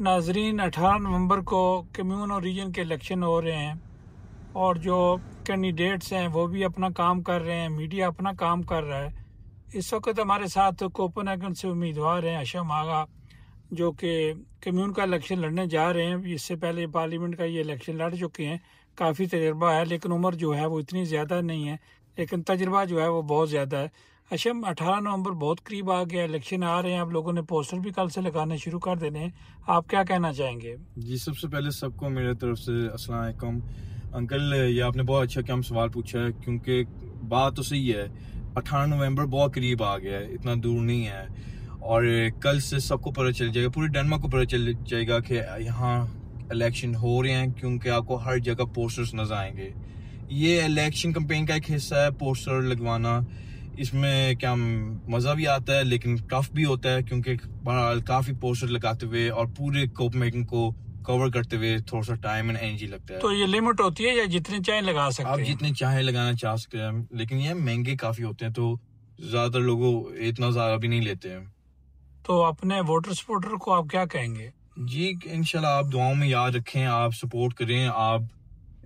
नाजरीन 18 नवंबर को कम्यून और रीजन के इलेक्शन हो रहे हैं और जो कैंडिडेट्स हैं वो भी अपना काम कर रहे हैं, मीडिया अपना काम कर रहा है। इस वक्त हमारे साथ कोपेनहेगन से उम्मीदवार हैं हशम आगा, जो कि कम्यून का इलेक्शन लड़ने जा रहे हैं। इससे पहले पार्लियामेंट का ये इलेक्शन लड़ चुके हैं, काफ़ी तजर्बा है, लेकिन उम्र जो है वो इतनी ज़्यादा नहीं है, लेकिन तजर्बा जो है वो बहुत ज़्यादा है। हशम, 18 नवंबर बहुत करीब आ गया, इलेक्शन आ रहे हैं, आप लोगों ने पोस्टर भी कल से लगाने शुरू कर देने हैं, आप क्या कहना चाहेंगे? जी, सबसे पहले सबको मेरे तरफ से अस्सलाम वालेकुम। अंकल, ये आपने बहुत अच्छा क्या सवाल पूछा है, क्योंकि बात तो सही है। 18 नवंबर बहुत करीब आ गया है, इतना दूर नहीं है। और कल से सबको पता चल जाएगा, पूरे डेनमार्क को पता चल जाएगा कि यहाँ इलेक्शन हो रहे हैं, क्योंकि आपको हर जगह पोस्टर्स नजर आएंगे। ये इलेक्शन कैंपेन का एक हिस्सा है, पोस्टर लगवाना। इसमें क्या मजा भी आता है, लेकिन टफ भी होता है, क्योंकि काफी पोस्टर लगाते हुए और पूरे कोपेनहेगन को कवर करते हुए थोड़ा सा टाइम एंड एनर्जी लगता है। तो ये लिमिट होती है या जितने चाहे लगा सकते आप हैं? जितने चाहे लगाना चाह सकते हैं, लेकिन ये महंगे काफी होते हैं, तो ज्यादातर लोगों इतना ज्यादा भी नहीं लेते हैं। तो अपने वोटर सपोर्टर को आप क्या कहेंगे? जी, इंशाल्लाह आप दुआओं में याद रखें, आप सपोर्ट करें, आप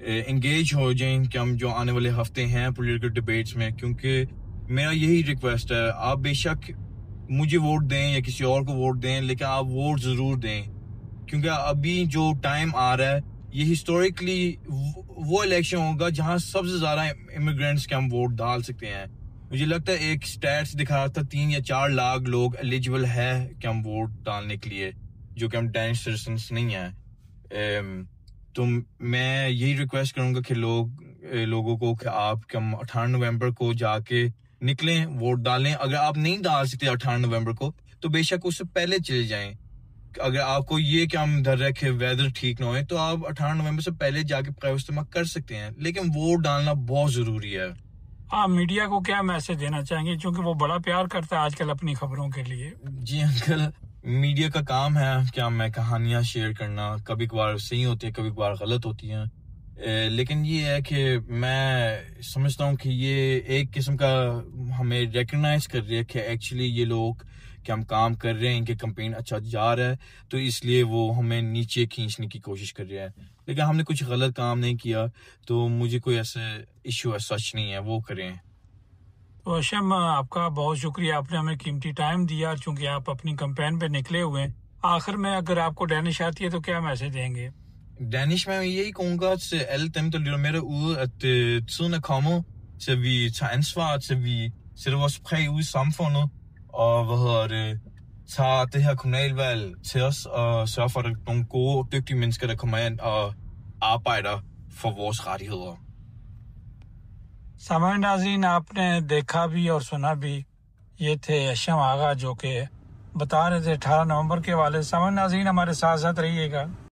एंगेज हो जाएं कि हम जो आने वाले हफ्ते हैं पॉलिटिकल डिबेट्स में। क्योंकि मेरा यही रिक्वेस्ट है, आप बेशक मुझे वोट दें या किसी और को वोट दें, लेकिन आप वोट जरूर दें, क्योंकि अभी जो टाइम आ रहा है ये हिस्टोरिकली वो इलेक्शन होगा जहां सबसे ज्यादा इमिग्रेंट्स के हम वोट डाल सकते हैं। मुझे लगता है एक स्टैट्स दिखा रहा था 3 या 4 लाख लोग एलिजिबल है कि हम वोट डालने के लिए, जो कि हम डेनिश सिटीजन्स नहीं है। तो मैं यही रिक्वेस्ट करूंगा कि लोगों को कि आप कम 18 नवंबर को जाके निकलें, वोट डालें। अगर आप नहीं डाल सकते 18 नवंबर को, तो बेशक उससे पहले चले जाएं। अगर आपको ये क्या डर है कि वेदर ठीक ना हो, तो आप 18 नवंबर से पहले जाके प्राइवेट इस्तेमाल कर सकते हैं, लेकिन वोट डालना बहुत जरूरी है। आप मीडिया को क्या मैसेज देना चाहेंगे, क्योंकि वो बड़ा प्यार करता है आजकल अपनी खबरों के लिए? जी अंकल, मीडिया का काम है क्या मैं कहानियां शेयर करना, कभी कभार सही होती है, कभी कभार गलत होती हैं, लेकिन ये है कि मैं समझता हूँ कि ये एक किस्म का हमें रिकग्नाइज कर रही है कि एक्चुअली ये लोग कि हम काम कर रहे हैं, इनके कैंपेन अच्छा जा रहा है, तो इसलिए वो हमें नीचे खींचने की कोशिश कर रहे हैं। लेकिन हमने कुछ गलत काम नहीं किया, तो मुझे कोई ऐसा इश्यू सच नहीं है, वो करें। तो हशम, आपका बहुत शुक्रिया, आपने हमें कीमती टाइम दिया, चूंकि आप अपनी कैंपेन पे निकले हुए हैं। आखिर में अगर आपको डेनिश आती है तो क्या मैसेज देंगे? Danish med jeg ikke til alle dem, der lytter med derude, at tiden er kommet til, at vi tager ansvar, til at vi sætter vores præg ud i samfundet, og tager det her kommunalvalg til os, og sørger for, at der er nogle gode, dygtige mennesker, der kommer ind og arbejder for vores rettigheder. सामान्य नाज़रीन, आपने देखा भी और सुना भी, ये थे हशम आगा, जो कि बता रहे थे 18 नवंबर के वाले। सामान्य नाज़रीन, हमारे साथ साथ रहिएगा।